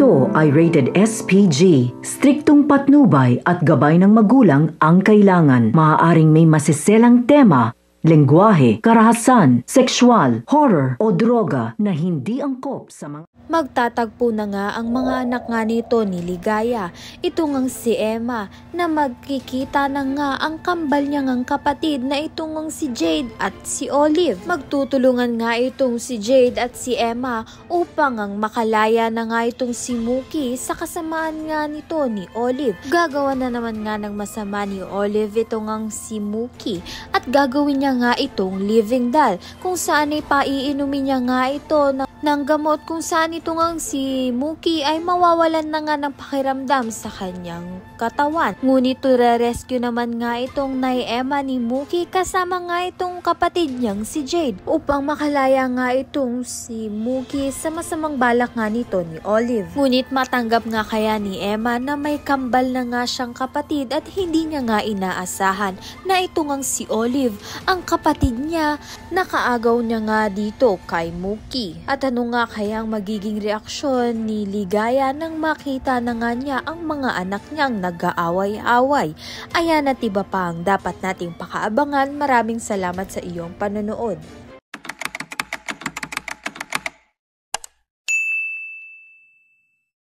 Ito ay rated SPG. Striktong patnubay at gabay ng magulang ang kailangan. Maaaring may masiselang tema, lengguwahe, karahasan, sexual, horror o droga na hindi angkop sa mga... Magtatagpo na nga ang mga anak nga nito ni Ligaya. Ito ngang si Emma na magkikita na nga ang kambal niya ngang kapatid na ito ngang si Jade at si Olive. Magtutulungan nga itong si Jade at si Emma upang ang makalaya na nga itong si Mookie sa kasamaan nga nito ni Olive. Gagawa na naman nga ng masama ni Olive ito ngang si Mookie at gagawin niya nga itong living doll kung saan ay paiinumin niya nga ito ng gamot kung saan ito ngang si Mookie ay mawawalan na nga ng pakiramdam sa kanyang katawan. Ngunit re-rescue naman nga itong Nay Emma ni Mookie kasama nga itong kapatid niyang si Jade upang makalaya nga itong si Mookie sa masamang balak nga nito ni Olive. Ngunit matanggap nga kaya ni Emma na may kambal na nga siyang kapatid at hindi niya nga inaasahan na ito ngang si Olive ang kapatid niya. Nakaagaw niya nga dito kay Mookie. At ano nga kayang magiging reaksyon ni Ligaya nang makita na nga niya ang mga anak niyang nag-aaway-away? Ayan at iba pa ang dapat nating pakaabangan. Maraming salamat sa iyong panonood.